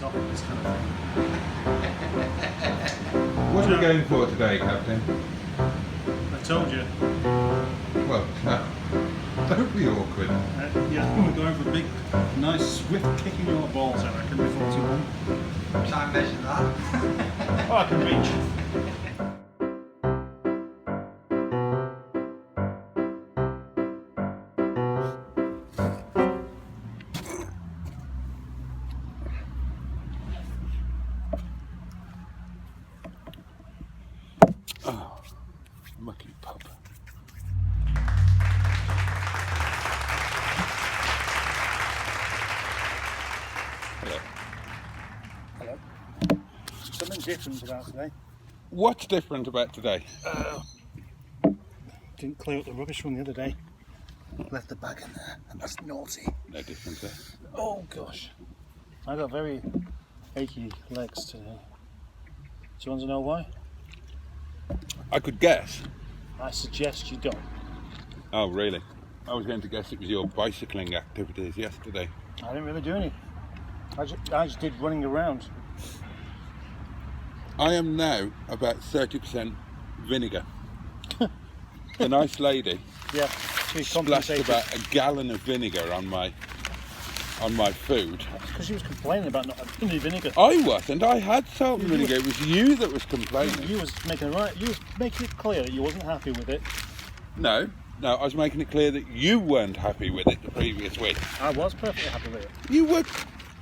top of this kind of thing. What are we going for today, Captain? I told you. Well, no. Don't be awkward. Yeah, we're going for a big, nice, swift kick in your balls, I reckon, before too long. Try and measure that. Oh, I can reach. Oh, mucky pup. Hello. Hello. Something different about today. What's different about today? Didn't clear up the rubbish from the other day. Left the bag in there, and that's naughty. No difference there. Oh gosh. I got very achy legs today. Do you want to know why? I could guess. I suggest you don't. Oh, really? I was going to guess it was your bicycling activities yesterday. I didn't really do any. I just did running around. I am now about 30% vinegar. The nice lady Yeah, she splashed compensated. about a gallon of vinegar on my food. Because she was complaining about not having any vinegar. I wasn't. I had salt and vinegar. It was you that was complaining. You was making it clear that you wasn't happy with it. No, I was making it clear that you weren't happy with it the previous week. I was perfectly happy with it. You were.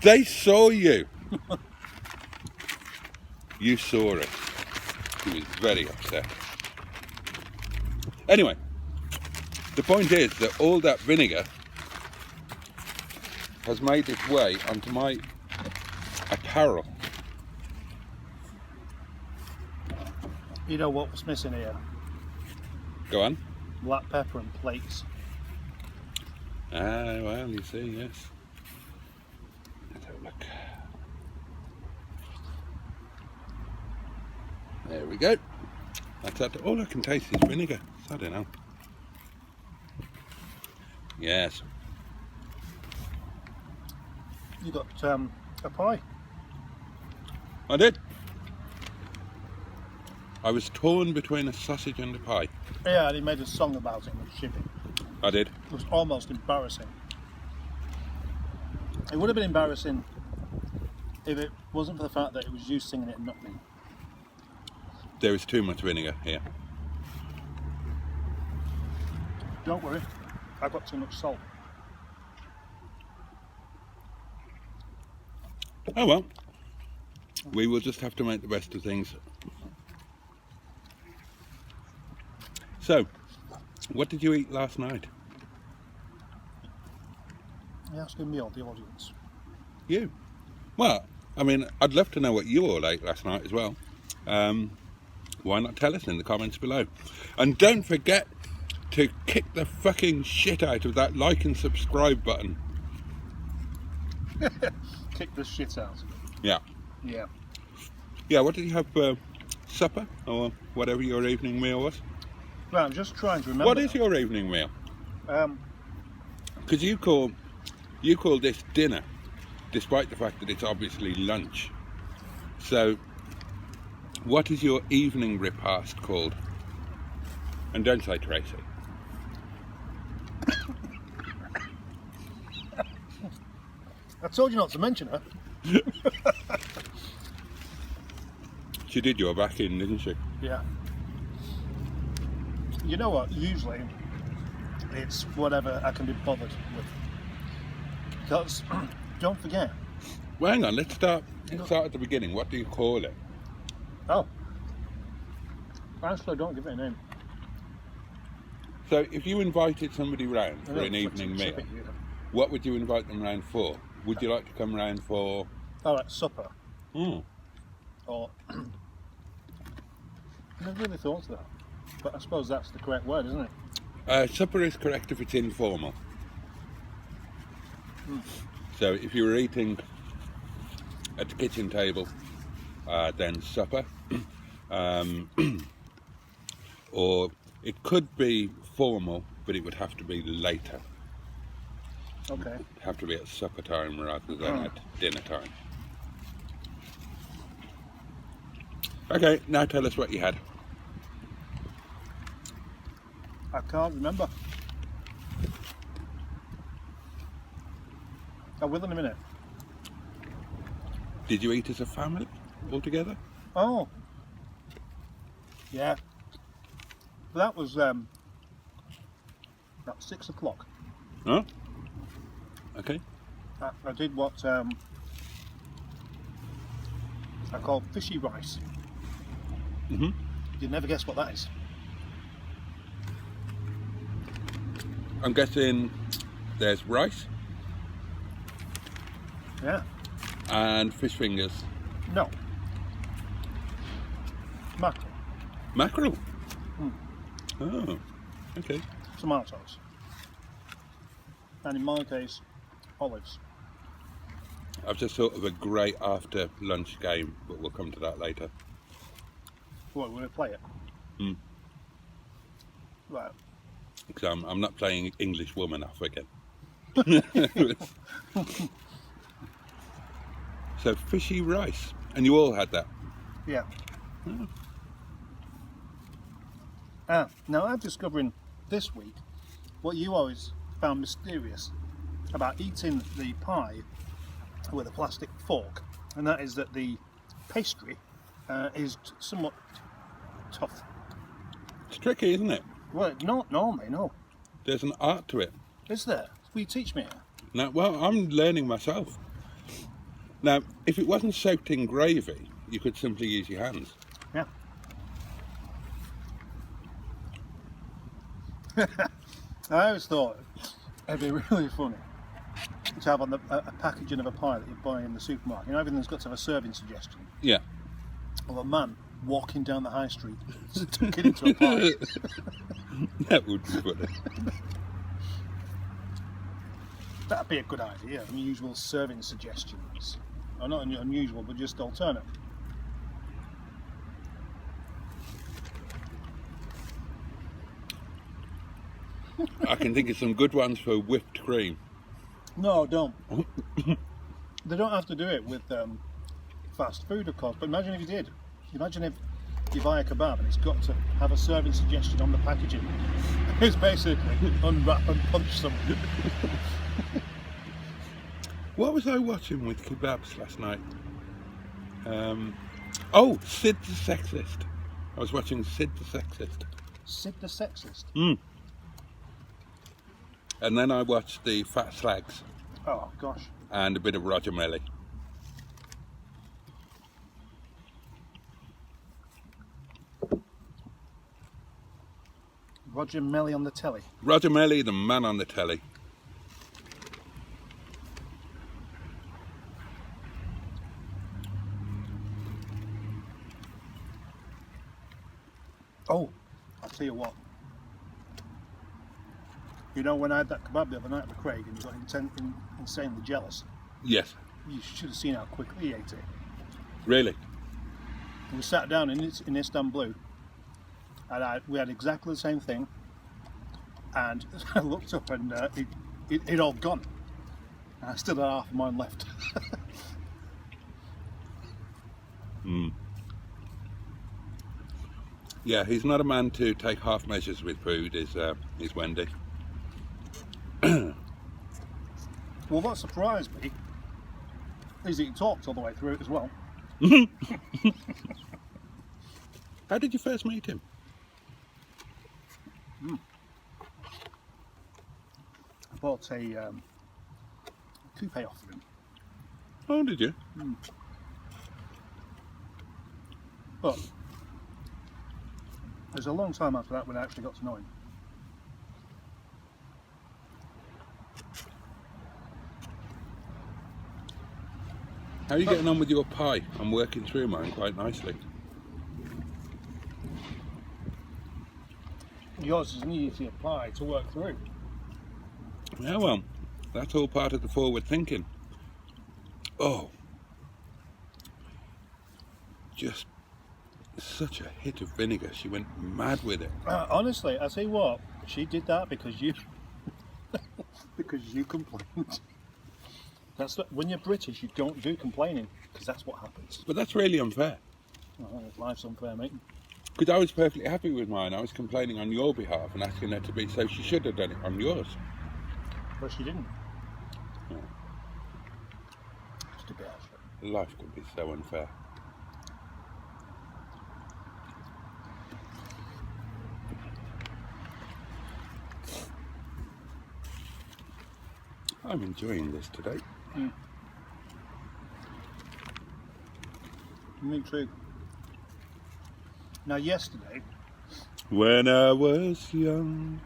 They saw you. You saw it. She was very upset. Anyway, the point is that all that vinegar has made its way onto my apparel. You know what was missing here? Go on. Black pepper and plates. Ah, well, you see, yes. Let's have a look. There we go. That's that. All I can taste is vinegar. So I don't know. Yes. You got a pie. I did. I was torn between a sausage and a pie. Yeah, and he made a song about it with Chippy. I did. It was almost embarrassing. It would have been embarrassing if it wasn't for the fact that it was you singing it and not me. There is too much vinegar here. Don't worry, I've got too much salt. Oh well. We will just have to make the best of things. So, what did you eat last night? You're asking me or the audience? You. Well, I mean, I'd love to know what you all ate last night as well. Why not tell us in the comments below? And don't forget to kick the fucking shit out of that like and subscribe button. Kick the shit out. Yeah. Yeah. Yeah, what did you have for supper? Or whatever your evening meal was? Right, I'm just trying to remember. What is your evening meal? Because you call this dinner, despite the fact that it's obviously lunch. So, what is your evening repast called? And don't say Tracy. I told you not to mention her. She did your back in, didn't she? Yeah. You know what? Usually, it's whatever I can be bothered with. Because, don't forget. Well, hang on, let's start at the beginning. What do you call it? Oh. Actually, don't give it a name. So, if you invited somebody round for an evening meal, Chippy, you know. what would you invite them round for? Would you like to come round for... All right, supper. Mm. Or... I never really thought of that. But I suppose that's the correct word, isn't it? Supper is correct if it's informal. So if you were eating at the kitchen table, then supper. Or it could be formal, but it would have to be later. Okay. It'd have to be at supper time rather than at dinner time. Okay, now tell us what you had. I can't remember. I will in a minute. Did you eat as a family altogether? Oh, yeah. That was about 6 o'clock. Oh, okay. I did what I call fishy rice. Mhm. You'd never guess what that is. I'm guessing there's rice Yeah. and fish fingers. No. Mackerel. Mackerel. Mm. Oh, okay. Tomatoes. And in my case, olives. I've just thought of a great after lunch game, but we'll come to that later. Well, we're going to play it. Mm. Right. Because I'm not playing English woman off again. So fishy rice, and you all had that. Yeah. Oh. Now I'm discovering this week what you always found mysterious about eating the pie with a plastic fork, and that is that the pastry is somewhat tough. It's tricky, isn't it? Well, not normally, no. There's an art to it. Is there? Will you teach me? Now, well, I'm learning myself. Now, if it wasn't soaked in gravy, you could simply use your hands. Yeah. I always thought it'd be really funny to have on a packaging of a pie that you buy in the supermarket. You know, everything's got to have a serving suggestion Yeah. of a man walking down the high street, stuck it into a pie. That would be funny. That'd be a good idea. Unusual serving suggestions. Or not unusual, but just alternate. I can think of some good ones for whipped cream. No, don't. They don't have to do it with fast food, of course, but imagine if you did. Imagine if you buy a kebab and it's got to have a serving suggestion on the packaging. It's basically unwrap and punch some. What was I watching with kebabs last night? Oh, Sid the Sexist. I was watching Sid the Sexist. Sid the Sexist? Mm. And then I watched the Fat Slags Oh, gosh. and a bit of Roger Melly. Roger Melly on the telly. Roger Melly, the man on the telly. Oh, I'll tell you what. You know, when I had that kebab the other night with Craig and you got insanely jealous, Yes, you should have seen how quickly he ate it. really. We sat down in Istanbul and we had exactly the same thing, and I looked up and it all gone. And I still had half of mine left. Mm. Yeah, he's not a man to take half measures with food, is Wendy. Well, what surprised me is that he talked all the way through it as well. How did you first meet him? I bought a coupe off of him. Oh, did you? But it was a long time after that when I actually got to know him. How are you getting on with your pie? I'm working through mine quite nicely. Yours is an easier pie to work through. Yeah, well, that's all part of the forward thinking. Oh, just such a hit of vinegar. She went mad with it. Honestly, I tell you what, she did that because you because you complained. When you're British, you don't do complaining because that's what happens. But that's really unfair. I think life's unfair, mate. Because I was perfectly happy with mine. I was complaining on your behalf and asking her to be, so she should have done it on yours. But she didn't. Yeah. Just a bit actually. Life can be so unfair. I'm enjoying this today. Me too. Now yesterday, When I was young,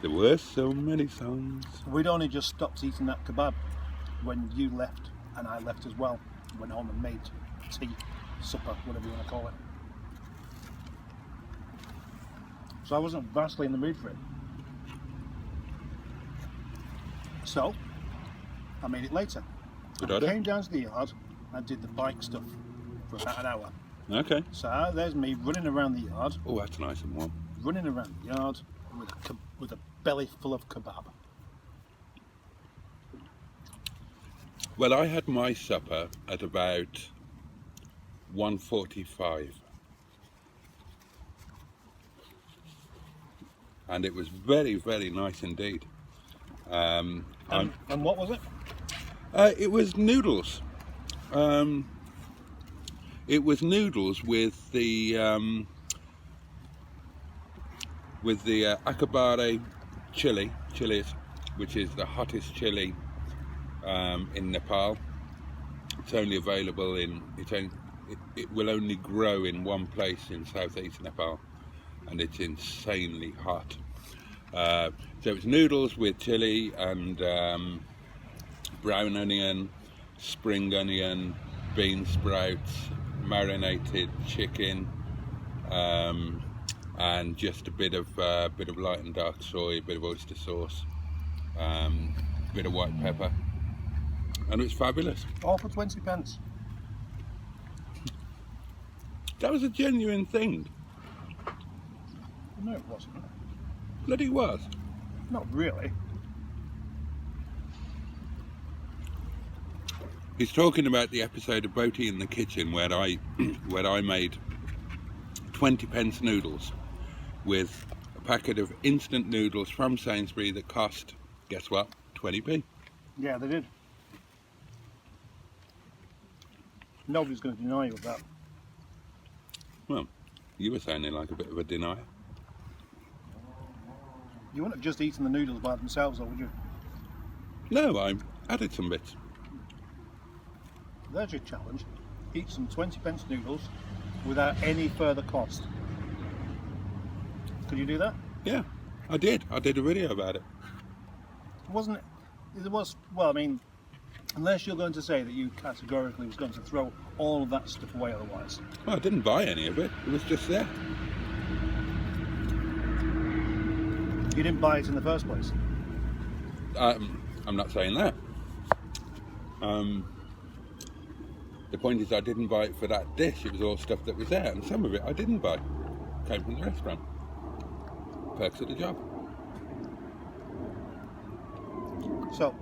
there were so many songs. we'd only just stopped eating that kebab when you left and I left as well. Went home and made tea, supper, whatever you want to call it. So I wasn't vastly in the mood for it. So I made it later. Good I idea. came down to the yard and did the bike stuff for about an hour. Okay. So there's me running around the yard, Oh, that's nice and warm. running around the yard with a belly full of kebab. Well, I had my supper at about 1:45. And it was very, very nice indeed. And what was it? It was noodles. It was noodles with the akabare chilies, which is the hottest chili in Nepal. It's only available it will only grow in one place in southeast Nepal, and it's insanely hot. So it's noodles with chili and brown onion, spring onion, bean sprouts, marinated chicken, and just a bit of light and dark soy, a bit of oyster sauce, a bit of white pepper, and it was fabulous. All for 20 pence. That was a genuine thing. No, it wasn't. Bloody was. Not really. He's talking about the episode of Boaty in the Kitchen where I made 20 pence noodles with a packet of instant noodles from Sainsbury's that cost, guess what, 20p. Yeah, they did. Nobody's going to deny you of that. Well, you were sounding like a bit of a denier. You wouldn't have just eaten the noodles by themselves, though, would you? No, I added some bits. There's your challenge. Eat some 20 pence noodles without any further cost. Could you do that? Yeah, I did. I did a video about it. Wasn't it? It was, well, I mean, unless you're going to say that you categorically was going to throw all of that stuff away otherwise. Well, I didn't buy any of it. It was just there. You didn't buy it in the first place. I'm not saying that. The point is I didn't buy it for that dish. It was all stuff that was there, and some of it I didn't buy. Came from the restaurant. Perks of the job. So,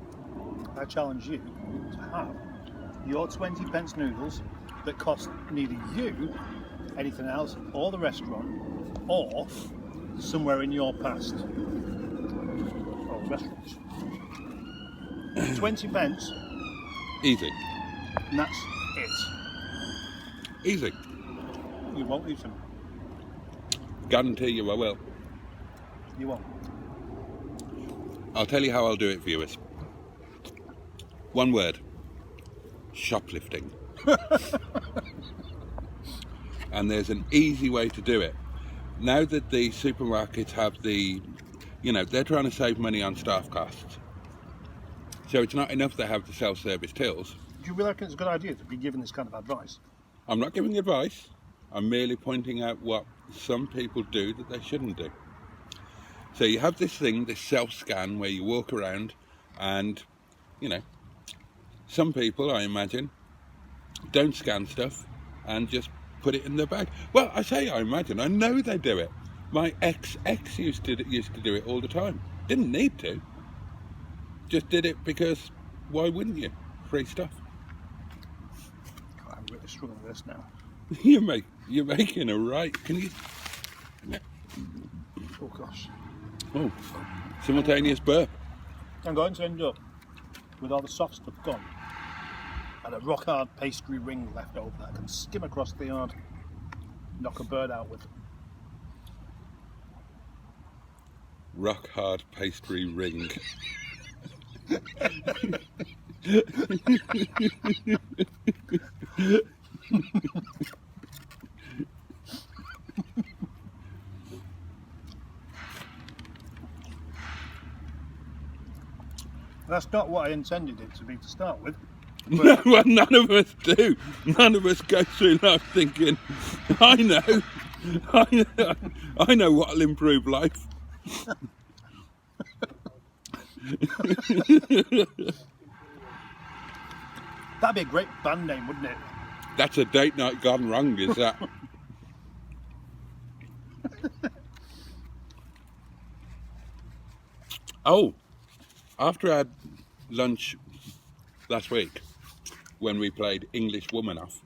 I challenge you to have your 20 pence noodles that cost neither you anything else, or the restaurant, or somewhere in your past. Or restaurants. 20 pence, Easy. and that's it. Easy. You won't eat them. Guarantee you I will. You won't. I'll tell you how I'll do it, viewers. One word. Shoplifting. And there's an easy way to do it. Now that the supermarkets have they're trying to save money on staff costs. So it's not enough they have the self-service tills. Do you really reckon it's a good idea to be given this kind of advice? I'm not giving advice. I'm merely pointing out what some people do that they shouldn't do. So you have this thing, this self-scan, where you walk around and, some people, I imagine, don't scan stuff and just put it in their bag. Well, I say I imagine, I know they do it. My ex used to do it all the time. Didn't need to. Just did it because why wouldn't you? Free stuff. God, I'm really struggling with this now. You're making a right. Can you? Oh gosh. Oh, simultaneous burp. I'm going to end up with all the soft stuff gone and a rock hard pastry ring left over that I can skim across the yard, knock a bird out with. Rock hard pastry ring. That's not what I intended it to be to start with. No, well, none of us do. None of us go through life thinking, I know what'll improve life. That'd be a great band name, wouldn't it? That's a date night gone wrong, is that? Oh, after I had lunch last week, when we played English Woman Off,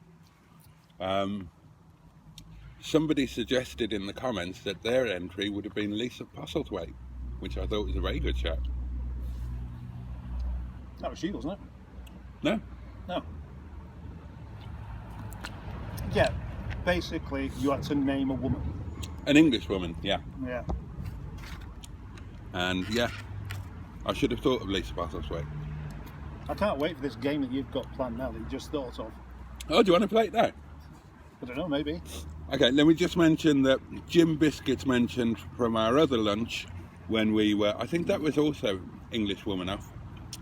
somebody suggested in the comments that their entry would have been Lisa Postlethwaite, which I thought was a very good shout. That was she, wasn't it? No? No. Yeah, basically you had to name a woman. An English woman, yeah. Yeah. And yeah, I should have thought of Lisa Postlethwaite. I can't wait for this game that you've got planned now that you just thought of. Oh, do you want to play it now? I don't know, maybe. Okay, let me just mention that Jim Biscuits mentioned from our other lunch when we were, I think that was also English Woman Off,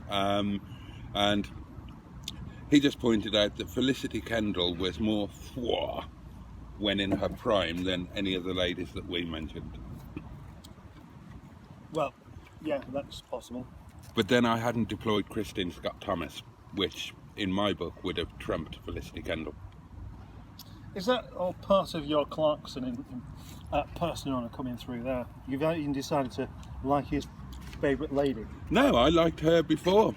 and he just pointed out that Felicity Kendall was more fwa when in her prime than any of the ladies that we mentioned. Well, yeah, that's possible. But then I hadn't deployed Christine Scott Thomas, which in my book would have trumped Felicity Kendall. Is that all part of your Clarkson persona coming through there? You've even decided to like his favourite lady? No, I liked her before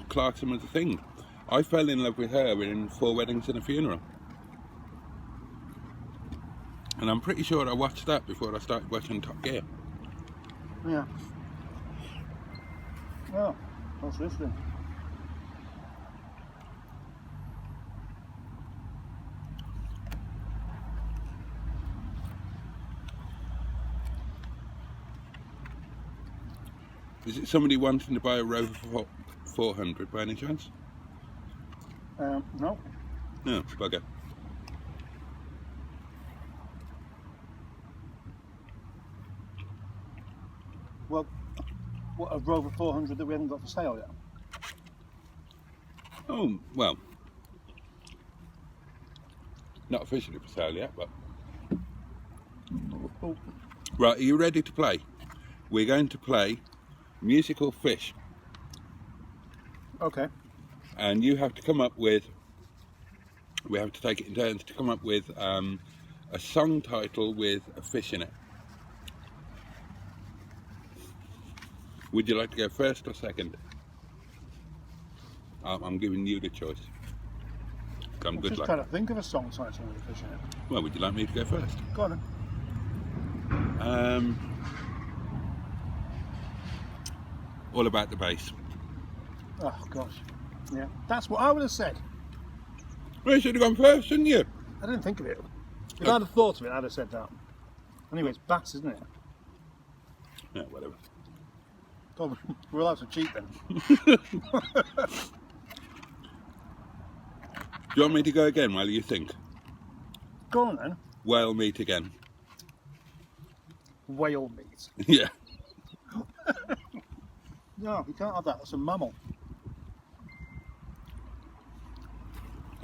Clarkson was a thing. I fell in love with her in 4 Weddings and a Funeral. And I'm pretty sure I watched that before I started watching Top Gear. Yeah. Oh, what's this then? Is it somebody wanting to buy a Rover for 400 by any chance? No. No, bugger. Well, what, a Rover 400 that we haven't got for sale yet? Oh, well. Not officially for sale yet, but... Oh. Right, are you ready to play? We're going to play Musical Fish. Okay. And you have to come up with... We have to take it in turns to come up with a song title with a fish in it. Would you like to go first or second? I'm giving you the choice. Come, I'm good just luck. trying to think of a song title with a fish in it. Well, would you like me to go first? Go on then. All About the Bass. Oh gosh. Yeah. That's what I would have said. Well, you should have gone first, shouldn't you? I didn't think of it. If I'd have thought of it, I'd have said that. Anyway, it's bass, isn't it? Yeah, whatever. God, we're allowed to cheat then. Do you want me to go again while you think? Go on then. Whale meat again. Whale meat. Yeah. No, you can't have that. That's a mammal.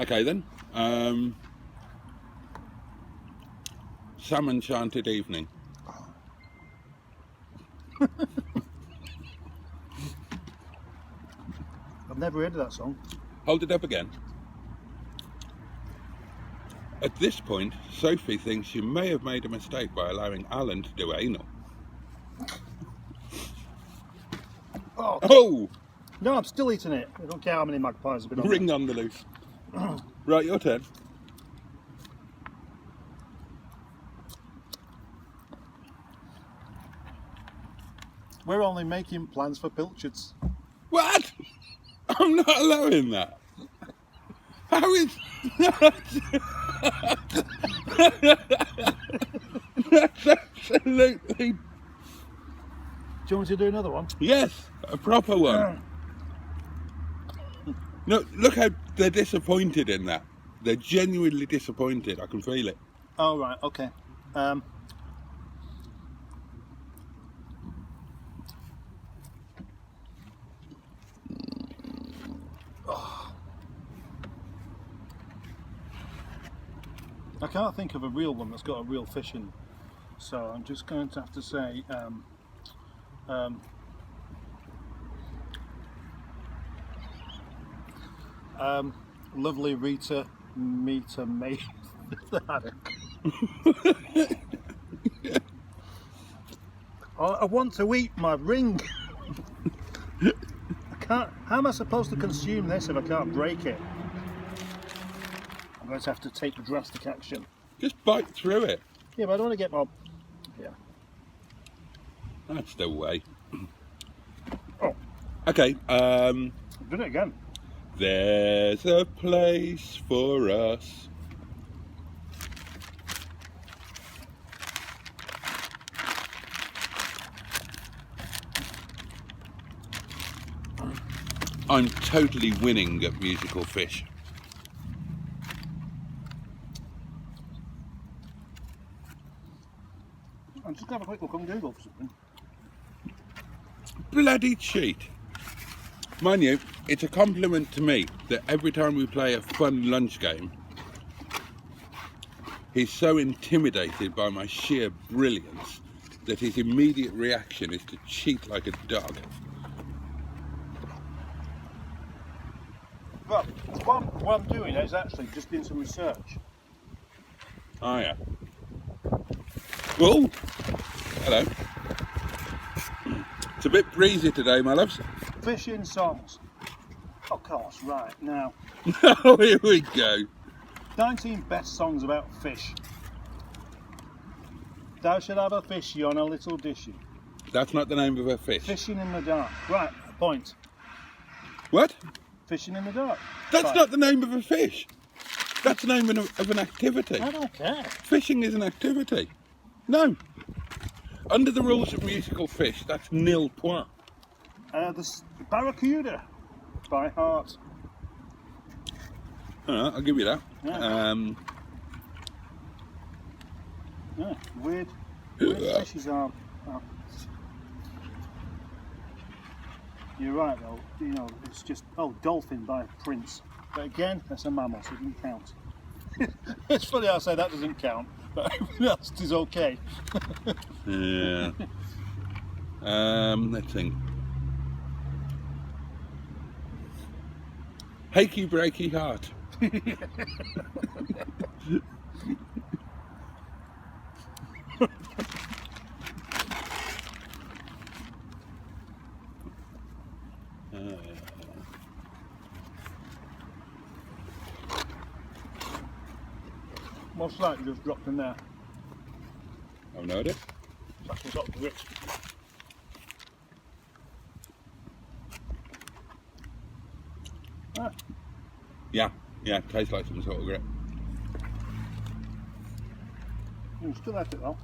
Okay then. Some Enchanted Evening. I've never heard of that song. Hold it up again. At this point, Sophie thinks she may have made a mistake by allowing Alan to do anal. Oh! Oh! No, I'm still eating it. I don't care how many magpies have been on Ring on the loose. Right, your turn. We're only making plans for pilchards. What? I'm not allowing that. How is that? That's absolutely... Do you want me to do another one? Yes, a proper one. No, look how they're disappointed in that. They're genuinely disappointed. I can feel it. Oh, right, okay. I can't think of a real one that's got a real fish in, so I'm just going to have to say lovely Rita Meter May I want to eat my ring. I can't. How am I supposed to consume this if I can't break it? I'm going to have to take drastic action. Just bite through it. Yeah, but I don't want to get my... Yeah. That's the way. Oh, Okay, I've done it again. there's a place for us. I'm totally winning at musical fish. I'm just going to have a quick look on Google for something. Bloody cheat. Mind you, it's a compliment to me that every time we play a fun lunch game, he's so intimidated by my sheer brilliance that his immediate reaction is to cheat like a dog. Well, what I'm doing is actually just doing some research. Oh yeah. Oh, hello. It's a bit breezy today, my loves. Fishing songs. Of course, right, now. Oh, here we go. 19 best songs about fish. Thou shalt have a fishy on a little dishy. That's not the name of a fish. Fishing in the dark. Right, point. What? Fishing in the dark. That's Right. not the name of a fish. That's the name of an activity. I don't care. Fishing is an activity. No. Under the rules of musical fish, that's nil point. The Barracuda by heart. Alright, I'll give you that. Yeah. Yeah, weird fishes are. You're right though, you know, it's just, Dolphin by Prince. But again, that's a mammal, so it doesn't count. It's funny I say that doesn't count, but everything else is okay. Yeah. Let's think. Hakey breaky heart. What's that you just dropped in there? I've no idea. It's actually got grit. Ah, Yeah, tastes like some sort of grit. you still at it though.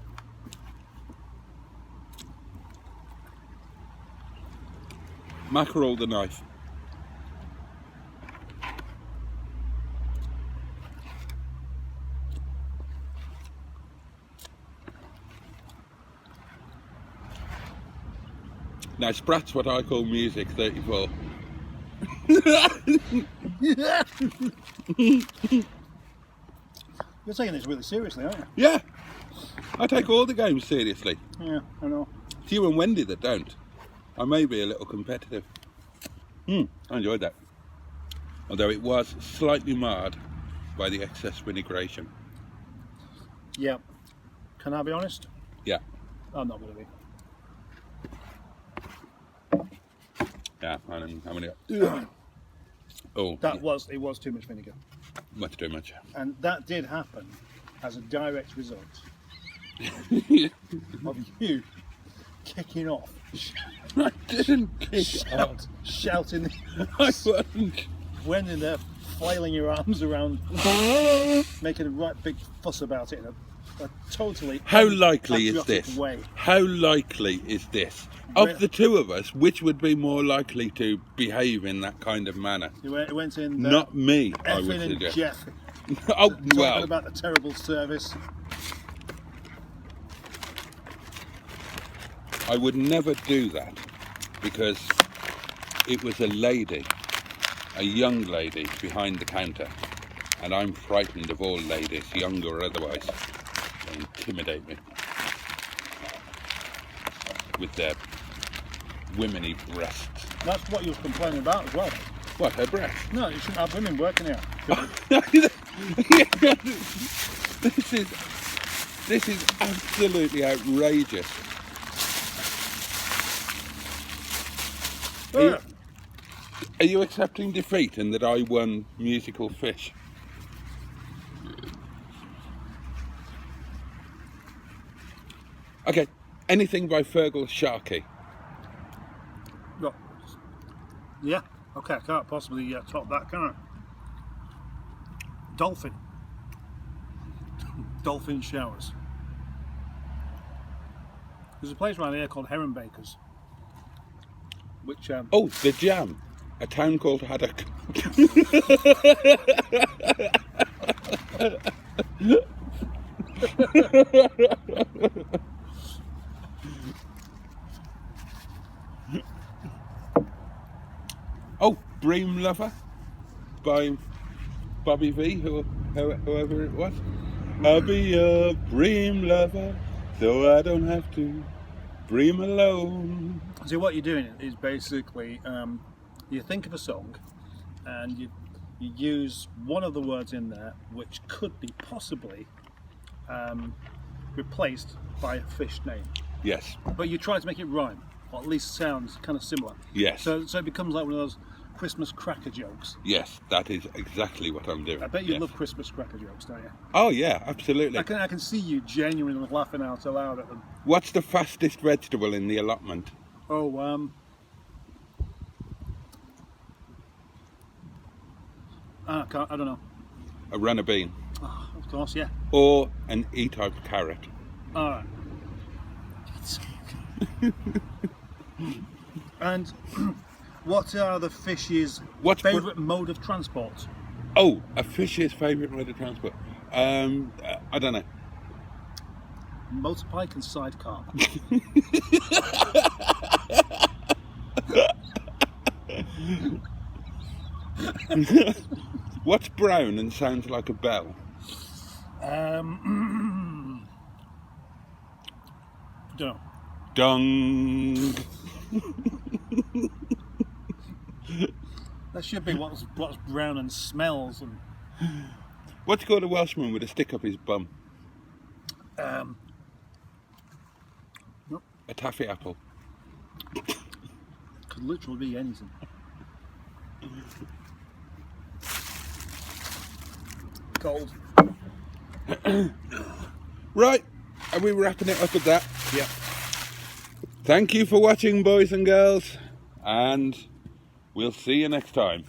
Mackerel the knife. Now, Sprat's what I call music 34. You're taking this really seriously, aren't you? Yeah, I take all the games seriously. Yeah, I know. It's you and Wendy that don't. I may be a little competitive. I enjoyed that. Although it was slightly marred by the excess vinaigrette. Yeah. Can I be honest? Yeah, I'm not going to be. yeah, I'm gonna Oh, It was too much vinegar. much too much. And that did happen as a direct result of you kicking off, I didn't kick off. shouting, I wasn't. went in there, flailing your arms around, making a right big fuss about it in a totally How likely is unpatriotic this? way. How likely is this? Of the two of us, which would be more likely to behave in that kind of manner? It went in. Not me, I would Effing and suggest. Jeff Oh, talking well, about the terrible service. I would never do that because it was a lady, a young lady behind the counter, and I'm frightened of all ladies, young or otherwise. They intimidate me with their women-y breasts. That's what you were complaining about as well. What, her breasts? No, you shouldn't have women working here. This is absolutely outrageous. Are you accepting defeat and that I won musical fish? Okay, anything by Fergal Sharkey. Well, yeah, okay, I can't possibly top that, can I? Dolphin. Dolphin showers. There's a place around here called Heron Bakers, which Oh, the Jam, a town called Haddock. Oh, Bream Lover by Bobby V, whoever it was. I'll be a Bream lover, so I don't have to bream alone. so what you're doing is basically you think of a song and you use one of the words in there which could be possibly replaced by a fish name, Yes, but you try to make it rhyme, or at least sounds kind of similar. yes, So it becomes like one of those Christmas cracker jokes. yes, that is exactly what I'm doing. I bet you Yes. love Christmas cracker jokes, don't you? Oh yeah, absolutely. I can see you genuinely laughing out aloud at them. What's the fastest vegetable in the allotment? Oh, I don't know. A runner bean. Oh, of course, yeah. Or an E-type carrot. All right. And what are the fish's What's favourite mode of transport? Oh, a fish's favourite mode of transport. I don't know. Motorbike and sidecar. What's brown and sounds like a bell? Don't know. Dung. That should be what's brown and smells and What's called a Welshman with a stick up his bum? nope, A taffy apple. could literally be anything. Cold. Right, are we wrapping it up at that? Yeah. Thank you for watching, boys and girls, and we'll see you next time.